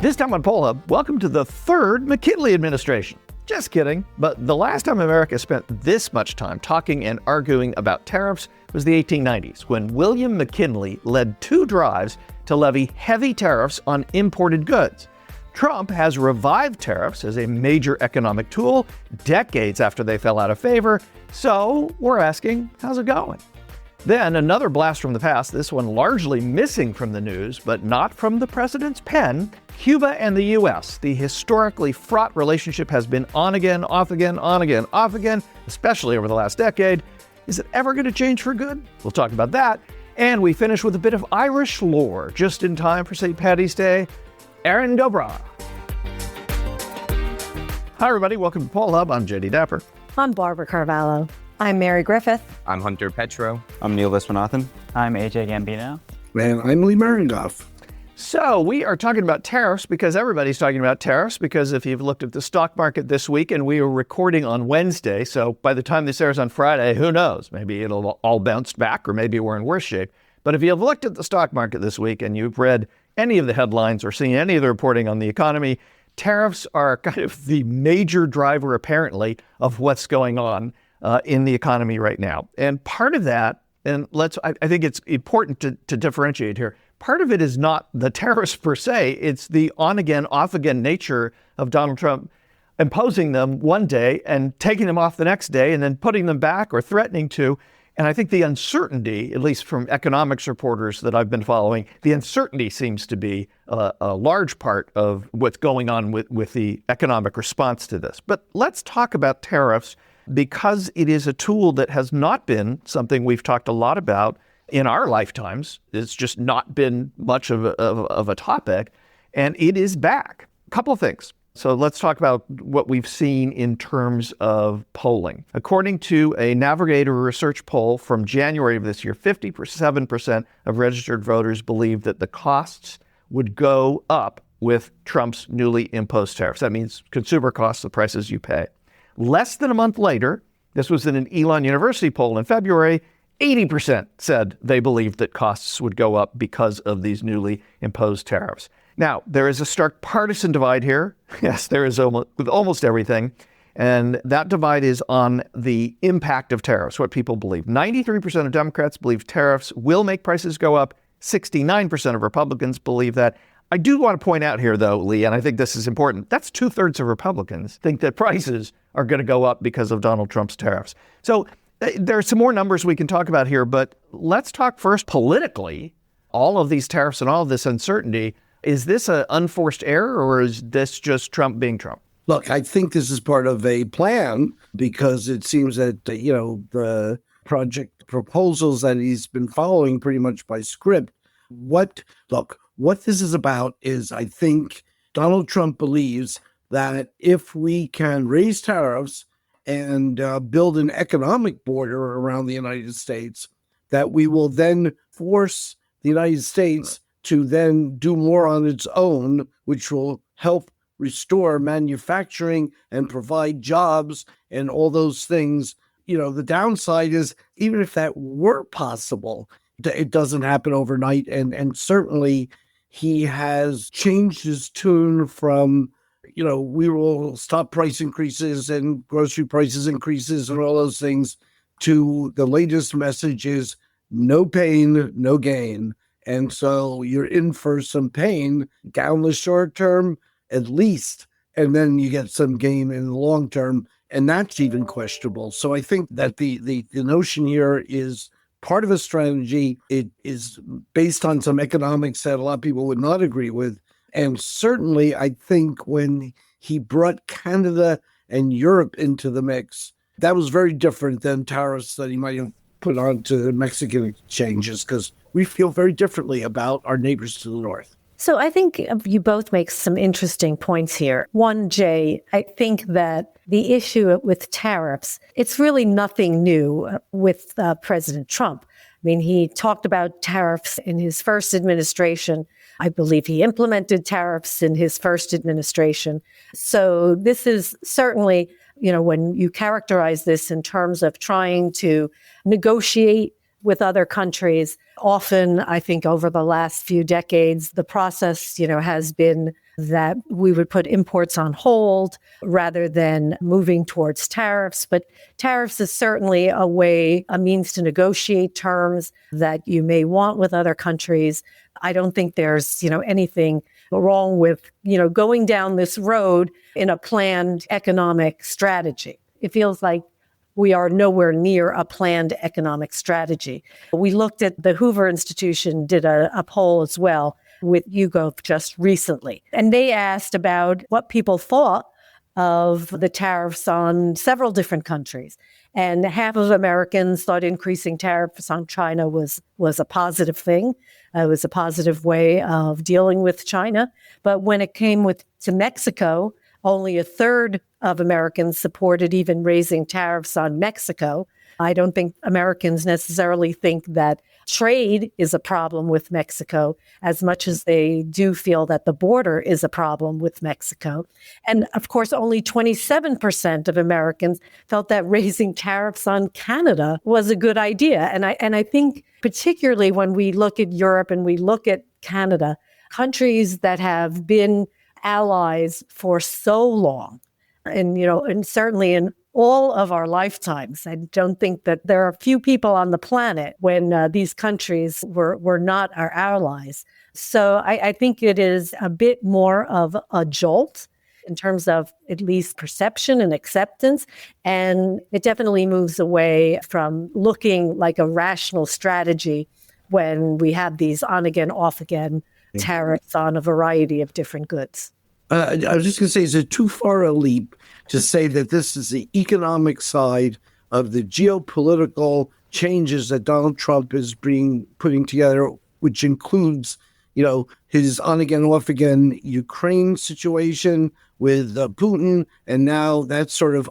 This time on Poll Hub, welcome to the third McKinley administration. Just kidding, but the last time America spent this much time talking and arguing about tariffs was the 1890s, when William McKinley led two drives to levy heavy tariffs on imported goods. Trump has revived tariffs as a major economic tool decades after they fell out of favor, so we're asking, how's it going? Then another blast from the past, this one largely missing from the news, but not from the president's pen. Cuba and the US. The historically fraught relationship has been on again, off again, on again, off again, especially over the last decade. Is it ever going to change for good? We'll talk about that. And we finish with a bit of Irish lore, just in time for St. Paddy's Day. Aaron Dobra. Hi, everybody. Welcome to Poll Hub. I'm JD Dapper. I'm Barbara Carvalho. I'm Mary Griffith. I'm Hunter Petro. I'm Neil Viswanathan. I'm AJ Gambino. And I'm Lee Maringoff. So we are talking about tariffs because everybody's talking about tariffs, because if you've looked at the stock market this week, and we are recording on Wednesday, so by the time this airs on Friday, who knows? Maybe it'll all bounce back, or maybe we're in worse shape. But if you've looked at the stock market this week and you've read any of the headlines or seen any of the reporting on the economy, tariffs are kind of the major driver, apparently, of what's going on in the economy right now. And part of that, and I think it's important to differentiate here, part of it is not the tariffs per se, it's the on-again, off-again nature of Donald Trump imposing them one day and taking them off the next day and then putting them back or threatening to. And I think the uncertainty, at least from economics reporters that I've been following, the uncertainty seems to be a large part of what's going on with the economic response to this. But let's talk about tariffs, because it is a tool that has not been something we've talked a lot about in our lifetimes. It's just not been much of a topic, and it is back. A couple of things. So let's talk about what we've seen in terms of polling. According to a Navigator research poll from January of this year, 57% of registered voters believe that the costs would go up with Trump's newly imposed tariffs. That means consumer costs, the prices you pay. Less than a month later, this was in an Elon University poll in February, 80% said they believed that costs would go up because of these newly imposed tariffs. Now, there is a stark partisan divide here. Yes, there is with almost everything. And that divide is on the impact of tariffs, what people believe. 93% of Democrats believe tariffs will make prices go up. 69% of Republicans believe that. I do want to point out here, though, Lee, and I think this is important, that's 2/3 of Republicans think that prices are going to go up because of Donald Trump's tariffs. So there are some more numbers we can talk about here, but let's talk first politically. All of these tariffs and all of this uncertainty, is this an unforced error, or is this just Trump being Trump? Look, I think this is part of a plan, because it seems that, the project proposals that he's been following pretty much by script. What this is about is, I think Donald Trump believes that if we can raise tariffs and build an economic border around the United States, that we will then force the United States to then do more on its own, which will help restore manufacturing and provide jobs and all those things. The downside is, even if that were possible, it doesn't happen overnight. And certainly he has changed his tune from, we will stop price increases and grocery prices increases and all those things, to the latest message is no pain, no gain. And so you're in for some pain down the short term, at least, and then you get some gain in the long term. And that's even questionable. So I think that the notion here is part of a strategy. It is based on some economics that a lot of people would not agree with. And certainly, I think when he brought Canada and Europe into the mix, that was very different than tariffs that he might have put onto the Mexican exchanges, because we feel very differently about our neighbors to the north. So I think you both make some interesting points here. One, Jay, I think that the issue with tariffs, it's really nothing new with President Trump. I mean, he talked about tariffs in his first administration. I believe he implemented tariffs in his first administration. So this is certainly, when you characterize this in terms of trying to negotiate with other countries. Often, I think over the last few decades, the process, has been that we would put imports on hold rather than moving towards tariffs. But tariffs is certainly a means to negotiate terms that you may want with other countries. I don't think there's, anything wrong with, going down this road in a planned economic strategy. It feels like we are nowhere near a planned economic strategy. We looked at the Hoover Institution, did a poll as well with YouGov just recently. And they asked about what people thought of the tariffs on several different countries. And half of Americans thought increasing tariffs on China was a positive thing. It was a positive way of dealing with China. But when it came to Mexico, only a third of Americans supported even raising tariffs on Mexico. I don't think Americans necessarily think that trade is a problem with Mexico as much as they do feel that the border is a problem with Mexico. And of course, only 27% of Americans felt that raising tariffs on Canada was a good idea. And I think particularly when we look at Europe and we look at Canada, countries that have been allies for so long, and certainly in all of our lifetimes. I don't think that there are few people on the planet when these countries were not our allies. So I think it is a bit more of a jolt in terms of at least perception and acceptance. And it definitely moves away from looking like a rational strategy when we have these on-again, off-again tariffs on a variety of different goods. I was just going to say, is it too far a leap to say that this is the economic side of the geopolitical changes that Donald Trump is putting together, which includes, his on-again, off-again Ukraine situation with Putin, and now that's sort of,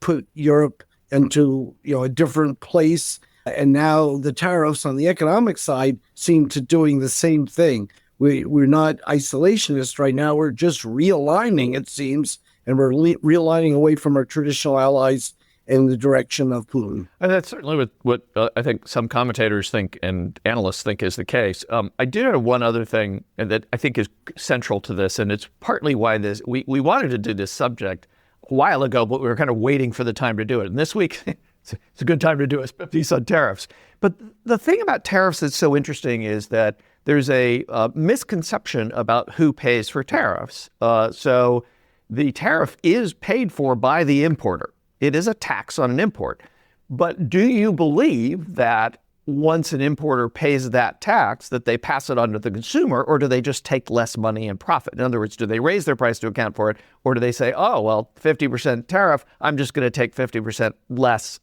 put Europe into, a different place. And now the tariffs on the economic side seem to doing the same thing. We're not isolationist right now. We're just realigning, it seems, and we're realigning away from our traditional allies in the direction of Putin. And that's certainly what I think some commentators think and analysts think is the case. I did have one other thing that I think is central to this, and it's partly why we wanted to do this subject a while ago, but we were kind of waiting for the time to do it. And this week, it's a good time to do a piece on tariffs. But the thing about tariffs that's so interesting is that there's a misconception about who pays for tariffs. So the tariff is paid for by the importer. It is a tax on an import. But do you believe that once an importer pays that tax, that they pass it on to the consumer, or do they just take less money in profit? In other words, do they raise their price to account for it, or do they say, oh, well, 50% tariff, I'm just going to take 50% less,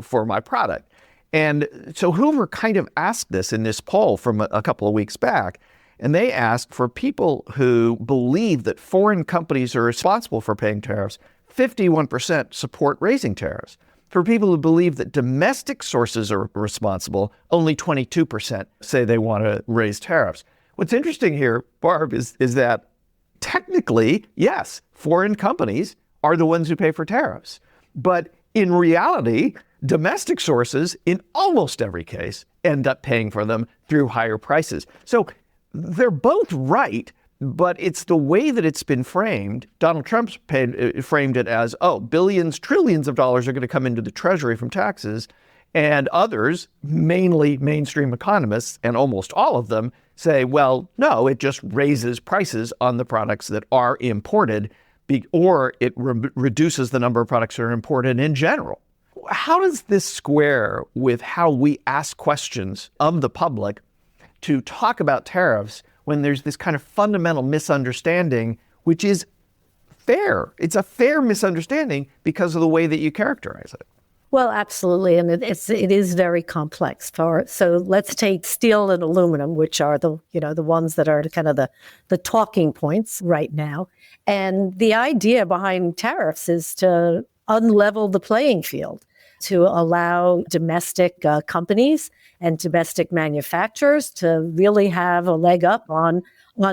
for my product? And so Hoover kind of asked this in this poll from a couple of weeks back, and they asked for people who believe that foreign companies are responsible for paying tariffs, 51% support raising tariffs. For people who believe that domestic sources are responsible, only 22% say they want to raise tariffs. What's interesting here, Barb, is that technically, yes, foreign companies are the ones who pay for tariffs. But in reality, domestic sources, in almost every case, end up paying for them through higher prices. So they're both right, but it's the way that it's been framed. Donald Trump's framed it as, billions, trillions of dollars are going to come into the Treasury from taxes. And others, mainly mainstream economists, and almost all of them, say, well, no, it just raises prices on the products that are imported, or it reduces the number of products that are imported in general. How does this square with how we ask questions of the public to talk about tariffs when there's this kind of fundamental misunderstanding, which is fair? It's a fair misunderstanding because of the way that you characterize it. Well, absolutely. And it is very complex. So let's take steel and aluminum, which are the ones that are kind of the talking points right now. And the idea behind tariffs is to unlevel the playing field, to allow domestic companies and domestic manufacturers to really have a leg up on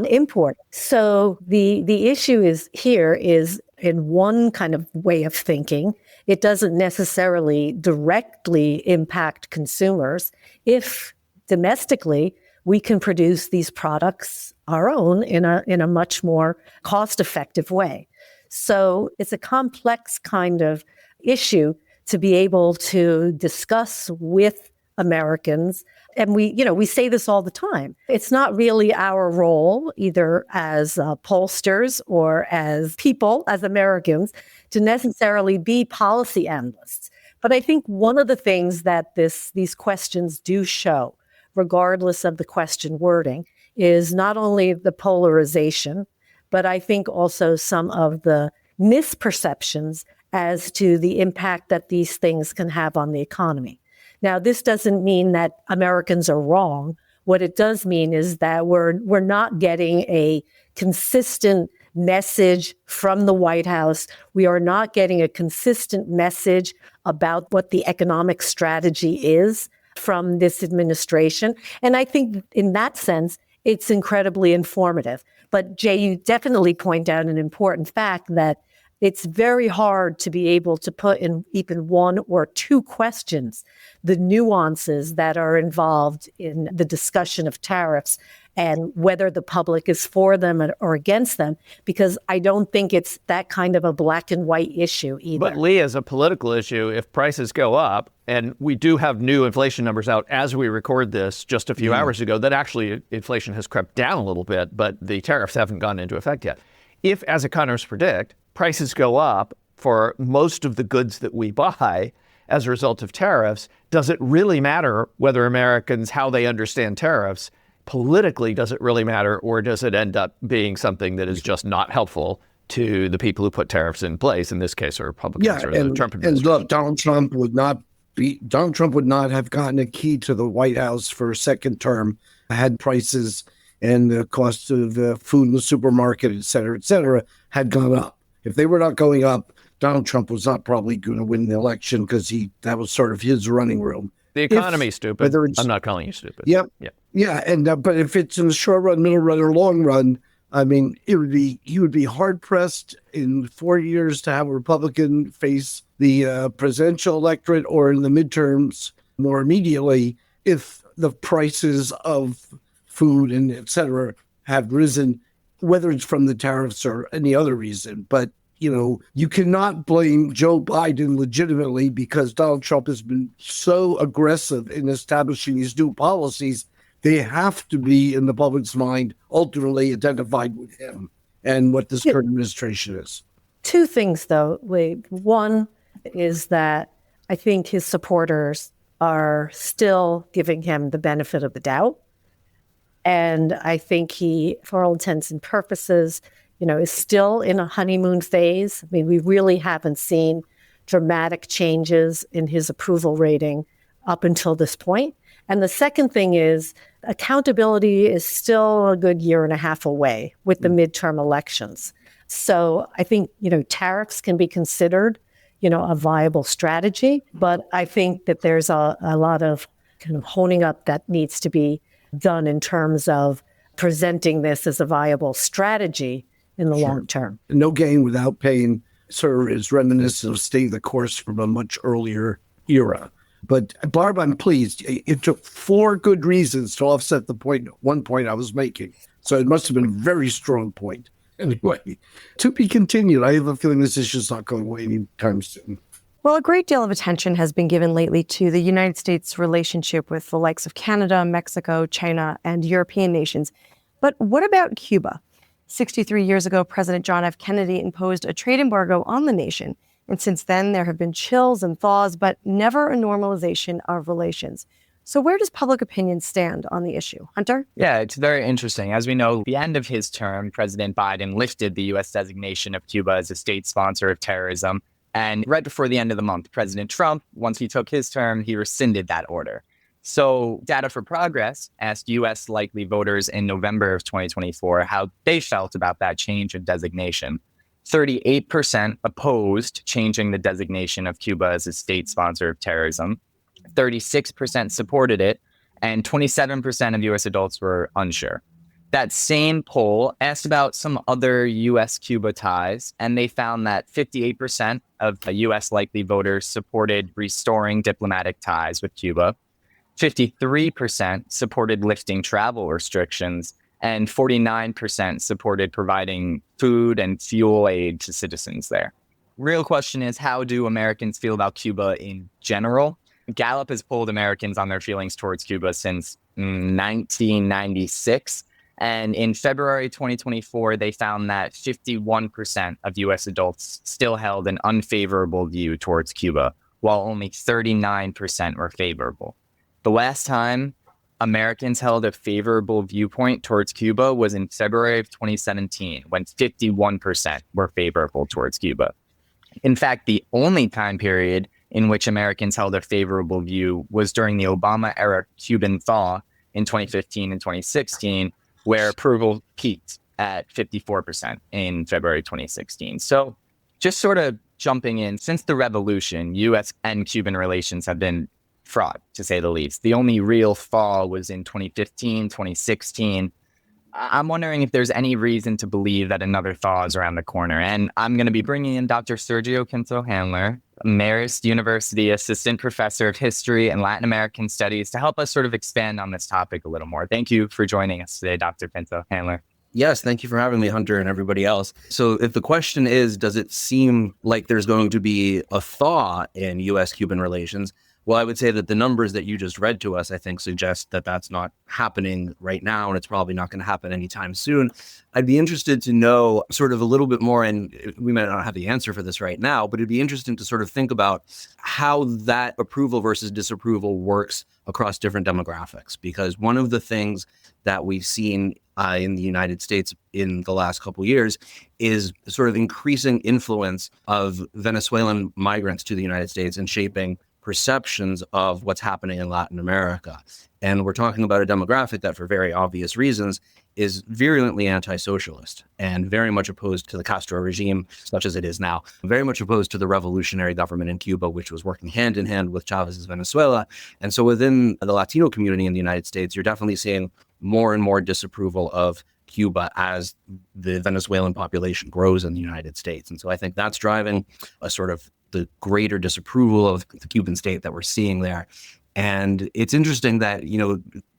import. So the issue is in one kind of way of thinking it doesn't necessarily directly impact consumers if domestically we can produce these products our own in a much more cost-effective way. So it's a complex kind of issue to be able to discuss with Americans. And we say this all the time. It's not really our role, either as pollsters or as people, as Americans, to necessarily be policy analysts. But I think one of the things that these questions do show, regardless of the question wording, is not only the polarization, but I think also some of the misperceptions as to the impact that these things can have on the economy. Now, this doesn't mean that Americans are wrong. What it does mean is that we're not getting a consistent message from the White House. We are not getting a consistent message about what the economic strategy is from this administration. And I think in that sense, it's incredibly informative. But Jay, you definitely point out an important fact that it's very hard to be able to put in even one or two questions the nuances that are involved in the discussion of tariffs and whether the public is for them or against them, because I don't think it's that kind of a black and white issue either. But Lee, as a political issue, if prices go up, and we do have new inflation numbers out as we record this just a few hours ago, that actually inflation has crept down a little bit, but the tariffs haven't gone into effect yet. If, as economists predict, prices go up for most of the goods that we buy as a result of tariffs, does it really matter whether Americans, how they understand tariffs? Politically, does it really matter, or does it end up being something that is just not helpful to the people who put tariffs in place? In this case, are Republicans or the Trump administration. And look, Donald Trump would not have gotten a key to the White House for a second term had prices and the cost of food in the supermarket, et cetera, had gone up. If they were not going up, Donald Trump was not probably going to win the election because that was sort of his running room. The economy's stupid. I'm not calling you stupid. Yep. Yeah. And but if it's in the short run, middle run, or long run, I mean, he would be hard pressed in 4 years to have a Republican face the presidential electorate or in the midterms more immediately if the prices of food and et cetera have risen, whether it's from the tariffs or any other reason. But you cannot blame Joe Biden legitimately because Donald Trump has been so aggressive in establishing these new policies. They have to be, in the public's mind, ultimately identified with him and what this current administration is. Two things, though, Lee. One is that I think his supporters are still giving him the benefit of the doubt. And I think he, for all intents and purposes, is still in a honeymoon phase. I mean, we really haven't seen dramatic changes in his approval rating up until this point. And the second thing is accountability is still a good year and a half away with the midterm elections. So I think, tariffs can be considered, a viable strategy, but I think that there's a lot of kind of honing up that needs to be done in terms of presenting this as a viable strategy in the long term. No gain without pain sort of is reminiscent of stay the course from a much earlier era. But Barb, I'm pleased. It took 4 good reasons to offset one point I was making. So it must have been a very strong point. Anyway, to be continued. I have a feeling this issue's not going away anytime soon. Well, a great deal of attention has been given lately to the United States' relationship with the likes of Canada, Mexico, China, and European nations. But what about Cuba? 63 years ago, President John F. Kennedy imposed a trade embargo on the nation. And since then, there have been chills and thaws, but never a normalization of relations. So where does public opinion stand on the issue? Hunter? Yeah, it's very interesting. As we know, at the end of his term, President Biden lifted the U.S. designation of Cuba as a state sponsor of terrorism. And right before the end of the month, President Trump, once he took his term, he rescinded that order. So Data for Progress asked U.S. likely voters in November of 2024 how they felt about that change of designation. 38% opposed changing the designation of Cuba as a state sponsor of terrorism. 36% supported it, and 27% of U.S. adults were unsure. That same poll asked about some other US-Cuba ties, and they found that 58% of the US likely voters supported restoring diplomatic ties with Cuba, 53% supported lifting travel restrictions, and 49% supported providing food and fuel aid to citizens there. Real question is, how do Americans feel about Cuba in general? Gallup has polled Americans on their feelings towards Cuba since 1996. And in February 2024, they found that 51% of US adults still held an unfavorable view towards Cuba, while only 39% were favorable. The last time Americans held a favorable viewpoint towards Cuba was in February of 2017, when 51% were favorable towards Cuba. In fact, the only time period in which Americans held a favorable view was during the Obama-era Cuban thaw in 2015 and 2016, where approval peaked at 54% in February 2016. So just sort of jumping in, since the revolution, U.S. and Cuban relations have been fraught, to say the least. The only real thaw was in 2015, 2016. I'm wondering if there's any reason to believe that another thaw is around the corner. And I'm going to be bringing in Dr. Sergio Pinto-Handler, Marist University Assistant Professor of History and Latin American Studies, to help us sort of expand on this topic a little more. Thank you for joining us today, Dr. Pinto-Handler. Yes, thank you for having me, Hunter, and everybody else. So if the question is, does it seem like there's going to be a thaw in U.S.-Cuban relations? Well, I would say that the numbers that you just read to us, I think, suggest that that's not happening right now, and it's probably not going to happen anytime soon. I'd be interested to know sort of a little bit more, and we might not have the answer for this right now, but it'd be interesting to sort of think about how that approval versus disapproval works across different demographics. Because one of the things that we've seen in the United States in the last couple of years is the sort of increasing influence of Venezuelan migrants to the United States and shaping perceptions of what's happening in Latin America. And we're talking about a demographic that, for very obvious reasons, is virulently anti-socialist and very much opposed to the Castro regime, such as it is now, very much opposed to the revolutionary government in Cuba, which was working hand in hand with Chavez's Venezuela. And so within the Latino community in the United States, you're definitely seeing more and more disapproval of Cuba as the Venezuelan population grows in the United States. And so I think that's driving a sort of the greater disapproval of the Cuban state that we're seeing there. And it's interesting that,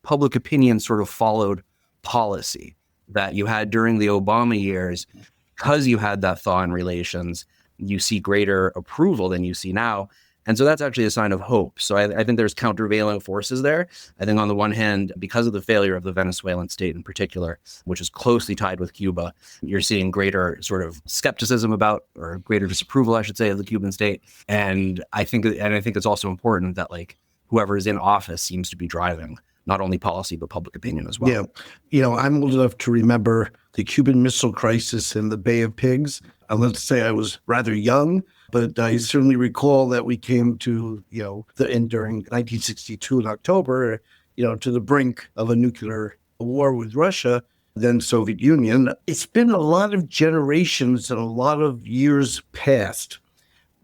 public opinion sort of followed policy that you had during the Obama years. Because you had that thaw in relations, you see greater approval than you see now. And so that's actually a sign of hope. So I think there's countervailing forces there. I think on the one hand, because of the failure of the Venezuelan state in particular, which is closely tied with Cuba, you're seeing greater sort of skepticism about, or greater disapproval, I should say, of the Cuban state. And I think it's also important that whoever is in office seems to be driving not only policy, but public opinion as well. Yeah. I'm old enough to remember the Cuban Missile Crisis in the Bay of Pigs. Let's say I was rather young, but I certainly recall that we came to, during 1962 in October, to the brink of a nuclear war with Russia, then Soviet Union. It's been a lot of generations and a lot of years past.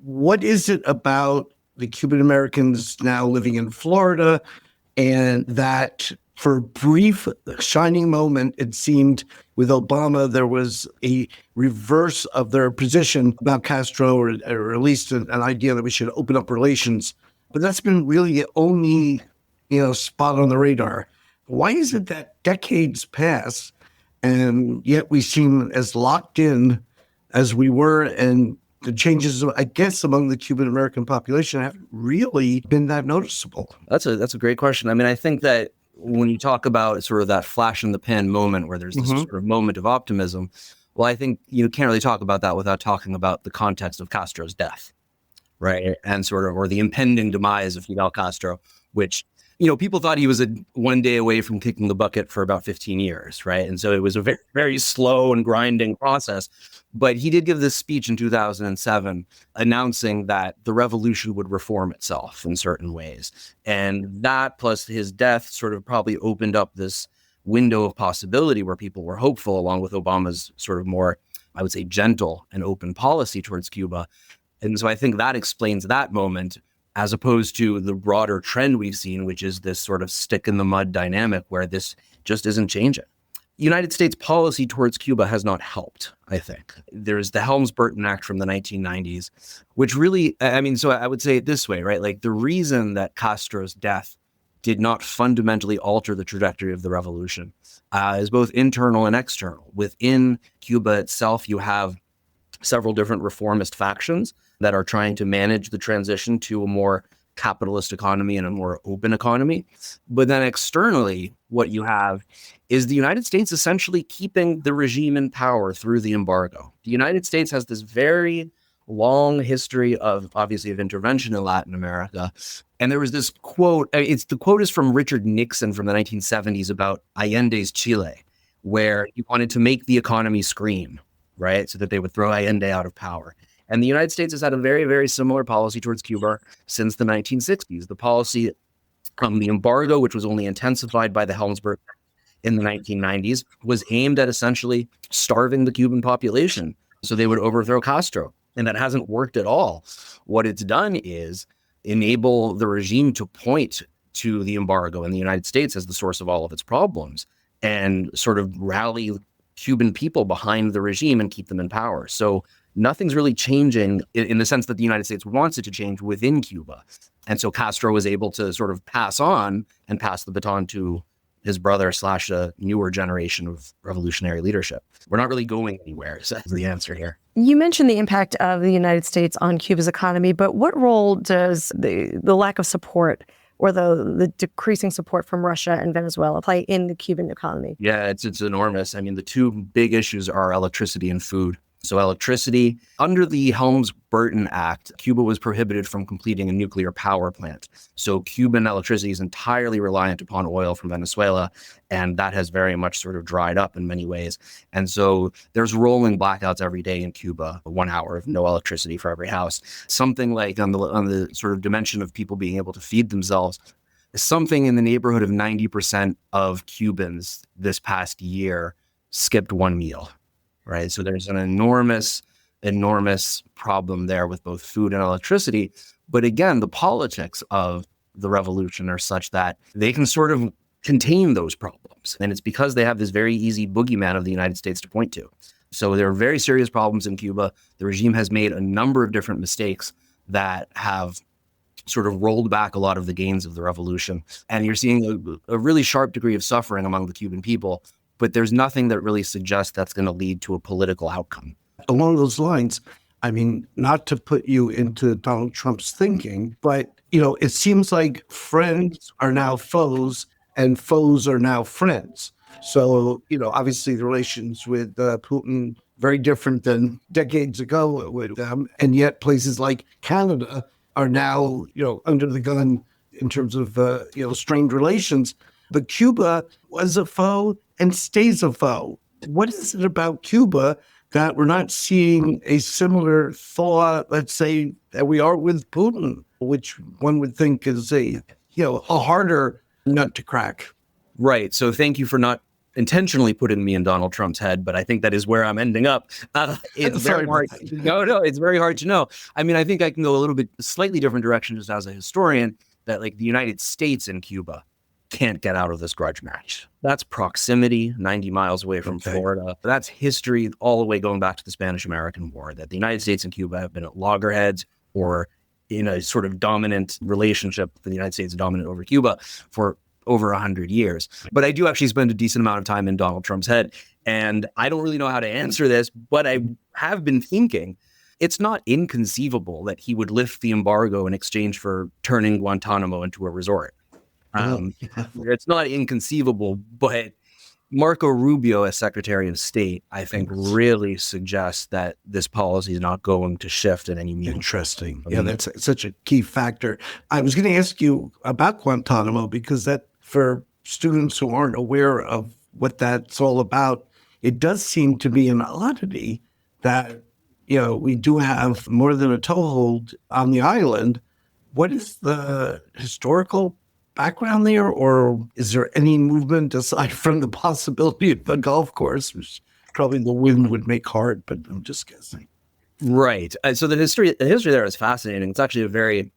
What is it about the Cuban Americans now living in Florida, and that for a brief shining moment, it seemed with Obama, there was a reverse of their position about Castro, or at least an idea that we should open up relations. But that's been really the only, spot on the radar. Why is it that decades pass and yet we seem as locked in as we were, and the changes, I guess, among the Cuban American population haven't really been that noticeable? That's a great question. I mean, I think that when you talk about sort of that flash in the pan moment where there's this sort of moment of optimism, well, I think you can't really talk about that without talking about the context of Castro's death, right? And or the impending demise of Fidel Castro, which, people thought he was one day away from kicking the bucket for about 15 years, right? And so it was a very, very slow and grinding process. But he did give this speech in 2007 announcing that the revolution would reform itself in certain ways. And that, plus his death, sort of probably opened up this window of possibility where people were hopeful, along with Obama's sort of more, I would say, gentle and open policy towards Cuba. And so I think that explains that moment, as opposed to the broader trend we've seen, which is this sort of stick in the mud dynamic where this just isn't changing. United States policy towards Cuba has not helped, I think. There's the Helms-Burton Act from the 1990s, which really, so I would say it this way, right? Like the reason that Castro's death did not fundamentally alter the trajectory of the revolution is both internal and external. Within Cuba itself, you have several different reformist factions that are trying to manage the transition to a more capitalist economy and a more open economy. But then externally, what you have is the United States essentially keeping the regime in power through the embargo. The United States has this very long history of intervention in Latin America. And there was this quote, the quote is from Richard Nixon from the 1970s about Allende's Chile, where he wanted to make the economy scream, right? So that they would throw Allende out of power. And the United States has had a very, very similar policy towards Cuba since the 1960s. The policy on the embargo, which was only intensified by the Helms-Burton in the 1990s, was aimed at essentially starving the Cuban population so they would overthrow Castro. And that hasn't worked at all. What it's done is enable the regime to point to the embargo in the United States as the source of all of its problems and sort of rally Cuban people behind the regime and keep them in power. So nothing's really changing in the sense that the United States wants it to change within Cuba. And so Castro was able to sort of pass on and pass the baton to his brother / a newer generation of revolutionary leadership. We're not really going anywhere, so that's the answer here. You mentioned the impact of the United States on Cuba's economy, but what role does the lack of support or the decreasing support from Russia and Venezuela play in the Cuban economy? Yeah, it's enormous. I mean, the two big issues are electricity and food. So electricity, under the Helms-Burton Act, Cuba was prohibited from completing a nuclear power plant. So Cuban electricity is entirely reliant upon oil from Venezuela, and that has very much sort of dried up in many ways. And so there's rolling blackouts every day in Cuba, 1 hour of no electricity for every house. Something like on the sort of dimension of people being able to feed themselves, something in the neighborhood of 90% of Cubans this past year skipped one meal. Right. So there's an enormous problem there with both food and electricity. But again, the politics of the revolution are such that they can sort of contain those problems. And it's because they have this very easy boogeyman of the United States to point to. So there are very serious problems in Cuba. The regime has made a number of different mistakes that have sort of rolled back a lot of the gains of the revolution. And you're seeing a really sharp degree of suffering among the Cuban people. But there's nothing that really suggests that's going to lead to a political outcome. Along those lines, I mean, not to put you into Donald Trump's thinking, but, it seems like friends are now foes and foes are now friends. So, obviously the relations with Putin, very different than decades ago with them. And yet places like Canada are now, under the gun in terms of, strained relations. But Cuba was a foe and stays a foe. What is it about Cuba that we're not seeing a similar thought, let's say, that we are with Putin, which one would think is a harder nut to crack? Right. So thank you for not intentionally putting me in Donald Trump's head, but I think that is where I'm ending up. It's very hard. No, it's very hard to know. I mean, I think I can go a little bit slightly different direction just as a historian, that like the United States and Cuba can't get out of this grudge match. That's proximity, 90 miles away from Florida. That's history all the way going back to the Spanish-American War, that the United States and Cuba have been at loggerheads or in a sort of dominant relationship. The United States is dominant over Cuba for over 100 years. But I do actually spend a decent amount of time in Donald Trump's head. And I don't really know how to answer this, but I have been thinking it's not inconceivable that he would lift the embargo in exchange for turning Guantanamo into a resort. It's not inconceivable, but Marco Rubio as Secretary of State, I think, really suggests that this policy is not going to shift in any meaningful. Interesting. Yeah, that's such a key factor. I was going to ask you about Guantanamo because that, for students who aren't aware of what that's all about, it does seem to be an oddity that, we do have more than a toehold on the island. What is the historical background there, or is there any movement aside from the possibility of a golf course, which probably the wind would make hard, but I'm just guessing. Right. So the history there is fascinating. It's actually a very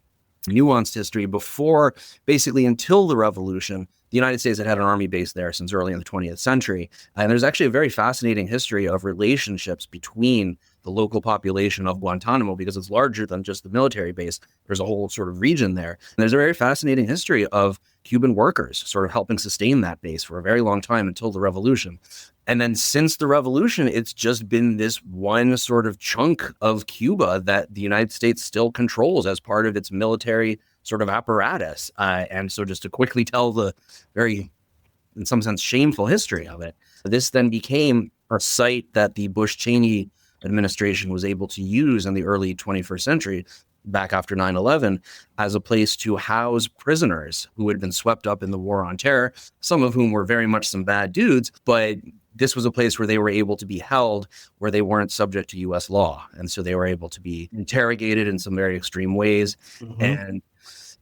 nuanced history. Before, basically until the revolution, the United States had an army base there since early in the 20th century. And there's actually a very fascinating history of relationships between the local population of Guantanamo, because it's larger than just the military base. There's a whole sort of region there. And there's a very fascinating history of Cuban workers sort of helping sustain that base for a very long time until the revolution. And then since the revolution, it's just been this one sort of chunk of Cuba that the United States still controls as part of its military sort of apparatus. And so just to quickly tell the very, in some sense, shameful history of it, this then became a site that the Bush-Cheney administration was able to use in the early 21st century, back after 9/11, as a place to house prisoners who had been swept up in the war on terror, some of whom were very much some bad dudes, but this was a place where they were able to be held, where they weren't subject to U.S. law. And so they were able to be interrogated in some very extreme ways. Mm-hmm. And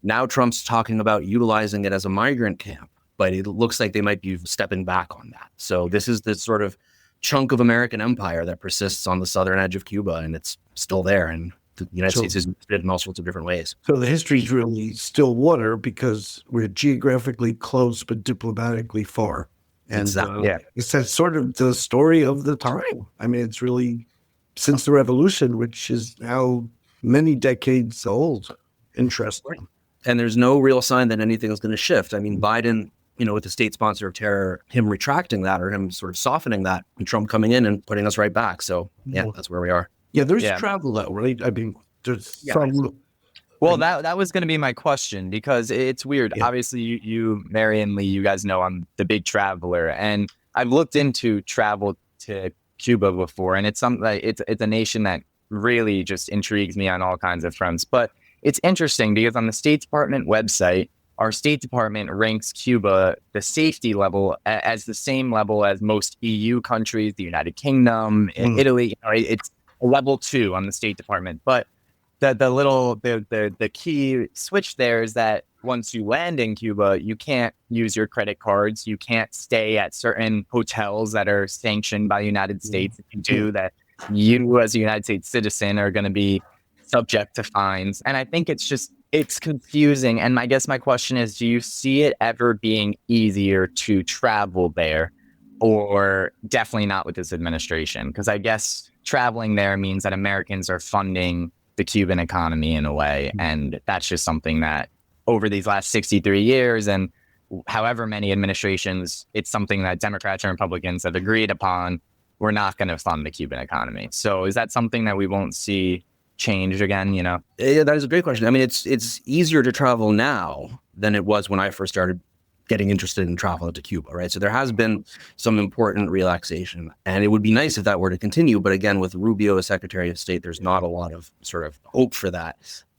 now Trump's talking about utilizing it as a migrant camp, but it looks like they might be stepping back on that. So this is this sort of chunk of American empire that persists on the southern edge of Cuba, and it's still there. And the United States is used in all sorts of different ways. So the history is really still water because we're geographically close but diplomatically far. And exactly. It's that sort of the story of the time. I mean, it's really since the revolution, which is now many decades old. Interesting. And there's no real sign that anything is going to shift. I mean, Biden, with the state sponsor of terror, him retracting that or him sort of softening that, and Trump coming in and putting us right back. So, that's where we are. Yeah, there's travel though, right? I mean, there's from... Well, that was going to be my question, because it's weird. Yeah. Obviously, you, Mary and Lee, you guys know I'm the big traveler, and I've looked into travel to Cuba before, and it's something like it's a nation that really just intrigues me on all kinds of fronts. But it's interesting because on the State Department website, our State Department ranks Cuba, the safety level, as the same level as most EU countries, the United Kingdom, Italy. It's a level 2 on the State Department, but the key switch there is that once you land in Cuba, you can't use your credit cards. You can't stay at certain hotels that are sanctioned by the United States. If you do that, you as a United States citizen are going to be subject to fines. And I think it's confusing. And I guess my question is, do you see it ever being easier to travel there, or definitely not with this administration? Because I guess traveling there means that Americans are funding the Cuban economy in a way. And that's just something that over these last 63 years and however many administrations, it's something that Democrats and Republicans have agreed upon. We're not going to fund the Cuban economy. So is that something that we won't see change again, Yeah, that is a great question. I mean, it's easier to travel now than it was when I first started getting interested in traveling to Cuba, right? So there has been some important relaxation, and it would be nice if that were to continue. But again, with Rubio as Secretary of State, there's not a lot of sort of hope for that.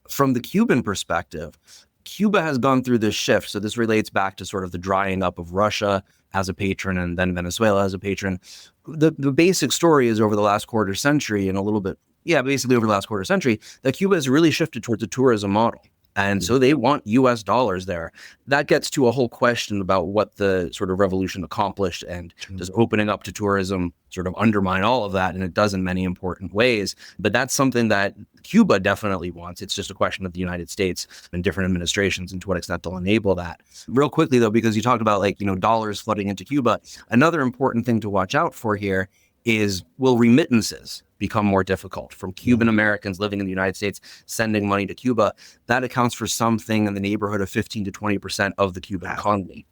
From the Cuban perspective, Cuba has gone through this shift. So this relates back to sort of the drying up of Russia as a patron and then Venezuela as a patron. The basic story is over the last quarter century and a little bit, basically over the last quarter century, that Cuba has really shifted towards a tourism model. And so they want U.S. dollars there. That gets to a whole question about what the sort of revolution accomplished, and does opening up to tourism sort of undermine all of that? And it does in many important ways. But that's something that Cuba definitely wants. It's just a question of the United States and different administrations and to what extent they'll enable that. Real quickly, though, because you talked about dollars flooding into Cuba, another important thing to watch out for here is, will remittances become more difficult from Cuban Americans living in the United States sending money to Cuba? That accounts for something in the neighborhood of 15 to 20% of the Cuban economy.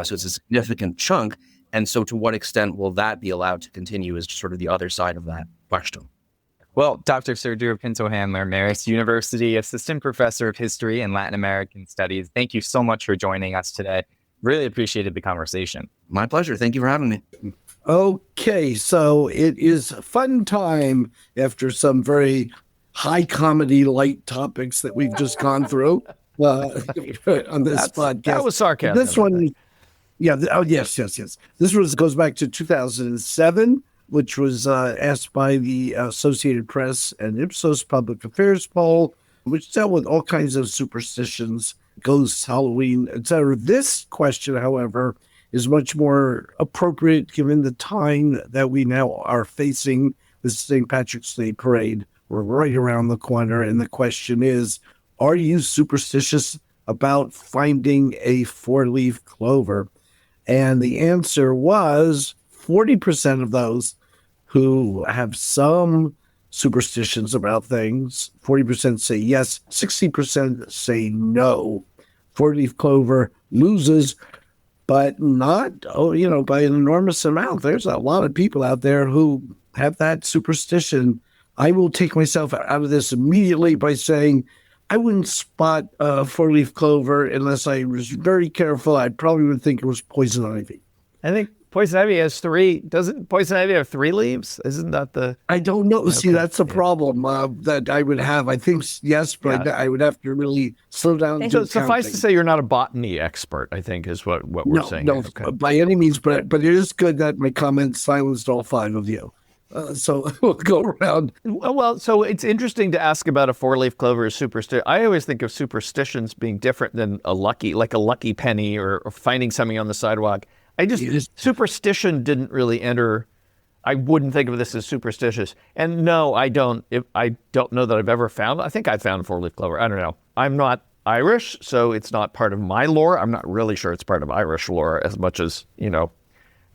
So it's a significant chunk. And so to what extent will that be allowed to continue is sort of the other side of that question. Well, Dr. Sergio Pinto-Handler, Marist University Assistant Professor of History and Latin American Studies, thank you so much for joining us today. Really appreciated the conversation. My pleasure. Thank you for having me. Okay, so it is a fun time after some very high comedy light topics that we've just gone through on this podcast. That was sarcasm. This one, yes. This goes back to 2007, which was asked by the Associated Press and Ipsos Public Affairs poll, which dealt with all kinds of superstitions, ghosts, Halloween, etc. This question, however, is much more appropriate given the time that we now are facing the St. Patrick's Day parade. We're right around the corner, and the question is, are you superstitious about finding a four-leaf clover. And the answer was 40% of those who have some superstitions about things, 40% say yes, 60% say no. Four-leaf clover loses, but not, by an enormous amount. There's a lot of people out there who have that superstition. I will take myself out of this immediately by saying I wouldn't spot a four-leaf clover unless I was very careful. I probably would think it was poison ivy. I think poison ivy has three. Doesn't poison ivy have three leaves? Isn't that the... I don't know. Okay. See, that's the problem that I would have. I think yes, but I would have to really slow down. So suffice to say, you're not a botany expert, I think, is what we're saying. No, by any means. But it is good that my comments silenced all five of you. So we'll go around. Well, so it's interesting to ask about a four-leaf clover as superstition. I always think of superstitions being different than like a lucky penny or finding something on the sidewalk. Superstition didn't really enter. I wouldn't think of this as superstitious. And no, I don't. I don't know that I've ever found. I think I found a four-leaf clover. I don't know. I'm not Irish, so it's not part of my lore. I'm not really sure it's part of Irish lore as much as,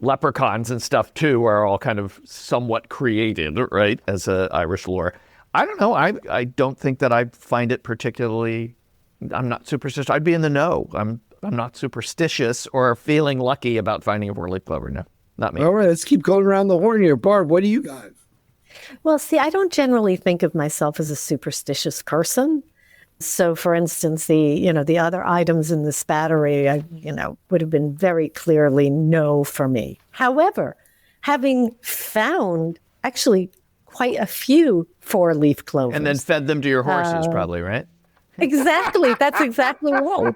leprechauns and stuff too are all kind of somewhat created, right, as a Irish lore. I don't know. I don't think that I find it particularly. I'm not superstitious. I'd be in the know. I'm not superstitious or feeling lucky about finding a four-leaf clover. No, not me. All right, let's keep going around the horn here. Barb, what do you got? Well, see, I don't generally think of myself as a superstitious person. So, for instance, the other items in this battery, would have been very clearly no for me. However, having found actually quite a few four-leaf clovers. And then fed them to your horses, probably, right? Exactly. That's exactly right.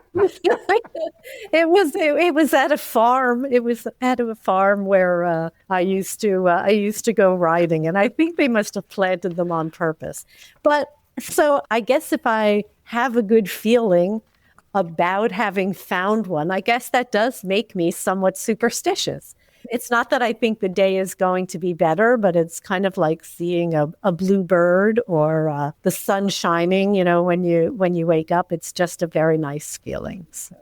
It was at a farm. It was at a farm where I used to go riding, and I think they must have planted them on purpose. But so I guess if I have a good feeling about having found one, I guess that does make me somewhat superstitious. It's not that I think the day is going to be better, but it's kind of like seeing a blue bird or the sun shining, when you wake up. It's just a very nice feeling. So.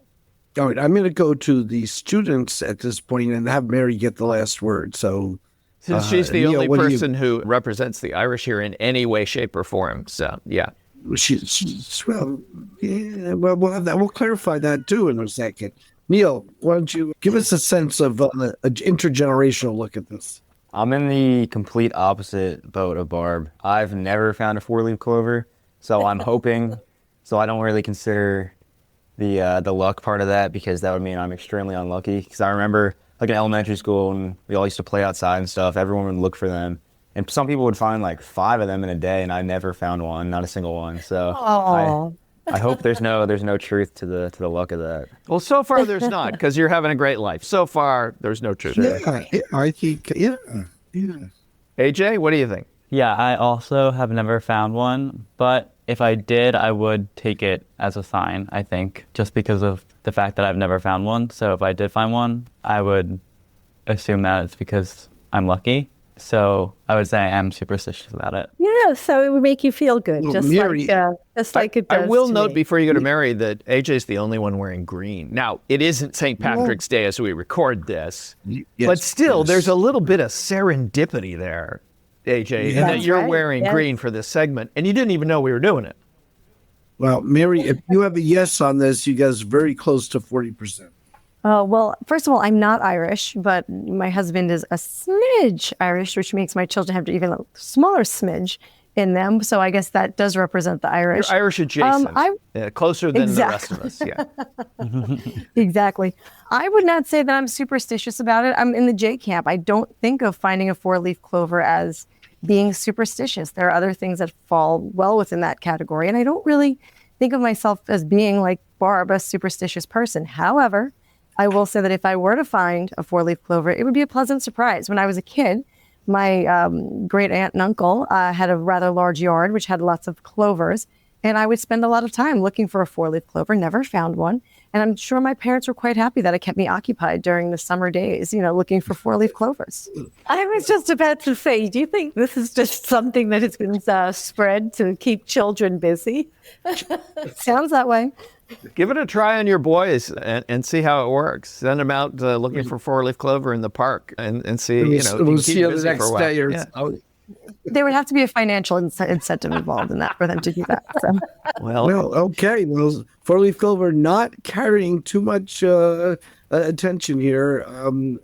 All right, I'm going to go to the students at this point and have Mary get the last word. So, since she's the only person who represents the Irish here in any way, shape, or form. So, yeah. We'll have that. We'll clarify that too in a second. Neil, why don't you give us a sense of an intergenerational look at this? I'm in the complete opposite boat of Barb. I've never found a four-leaf clover, so I'm hoping. So I don't really consider the luck part of that, because that would mean I'm extremely unlucky. Because I remember, like in elementary school, when we all used to play outside and stuff, everyone would look for them. And some people would find like 5 of them in a day, and I never found one, not a single one. So I hope there's no truth to the luck of that. Well, so far there's not, because you're having a great life. So far, there's no truth. Yeah, I think, yeah. AJ, what do you think? Yeah, I also have never found one, but if I did, I would take it as a sign, I think, just because of the fact that I've never found one. So if I did find one, I would assume that it's because I'm lucky. So I would say I am superstitious about it. Yeah, so it would make you feel good, Well, just Mary, like it does. I will to note me. before you go to Mary that AJ's the only one wearing green. Now, it isn't St. Patrick's Day as we record this, but still, there's a little bit of serendipity there, AJ, in that you're wearing green for this segment, and you didn't even know we were doing it. Well, Mary, if you have a yes on this, you guys are very close to 40%. Well, first of all, I'm not Irish, but my husband is a smidge Irish, which makes my children have even a smaller smidge in them. So I guess that does represent the Irish. You're Irish adjacent, closer than the rest of us. Yeah, exactly. I would not say that I'm superstitious about it. I'm in the J camp. I don't think of finding a four-leaf clover as being superstitious. There are other things that fall well within that category, and I don't really think of myself as being like Barb, a superstitious person. However, I will say that if I were to find a four-leaf clover, it would be a pleasant surprise. When I was a kid, my great aunt and uncle had a rather large yard, which had lots of clovers. And I would spend a lot of time looking for a four-leaf clover, never found one. And I'm sure my parents were quite happy that it kept me occupied during the summer days, looking for four-leaf clovers. I was just about to say, do you think this is just something that has been spread to keep children busy? Sounds that way. Give it a try on your boys and see how it works. Send them out looking for four-leaf clover in the park and see, We'll see you the busy for a next while. day. Or Yeah. so. There would have to be a financial incentive involved in that for them to do that. So. Well, Well, okay. Well, four-leaf clover not carrying too much attention here.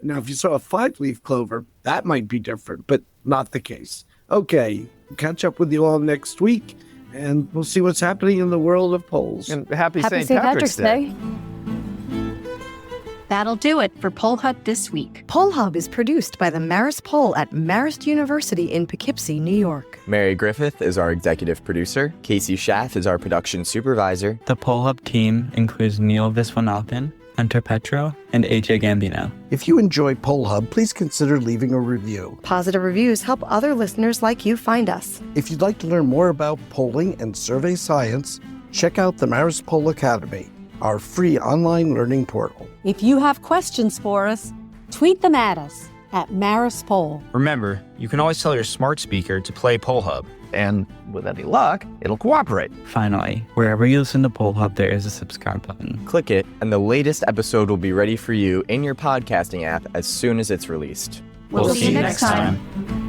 Now, if you saw a five-leaf clover, that might be different, but not the case. Okay, catch up with you all next week, and we'll see what's happening in the world of polls. and happy Happy St. Patrick's Day. That'll do it for Poll Hut this week. Poll Hub is produced by the Marist Poll at Marist University in Poughkeepsie, New York. Mary Griffith is our executive producer. Casey Schaff is our production supervisor. The Poll Hub team includes Neil Viswanathan, Hunter Petro, and AJ Gambino. If you enjoy Poll Hub, please consider leaving a review. Positive reviews help other listeners like you find us. If you'd like to learn more about polling and survey science, check out the Marist Poll Academy, our free online learning portal. If you have questions for us, tweet them at us at Marist Poll. Remember, you can always tell your smart speaker to play Poll Hub. And with any luck, it'll cooperate. Finally, wherever you listen to Poll Hub, there is a subscribe button. Click it, and the latest episode will be ready for you in your podcasting app as soon as it's released. We'll see you next time.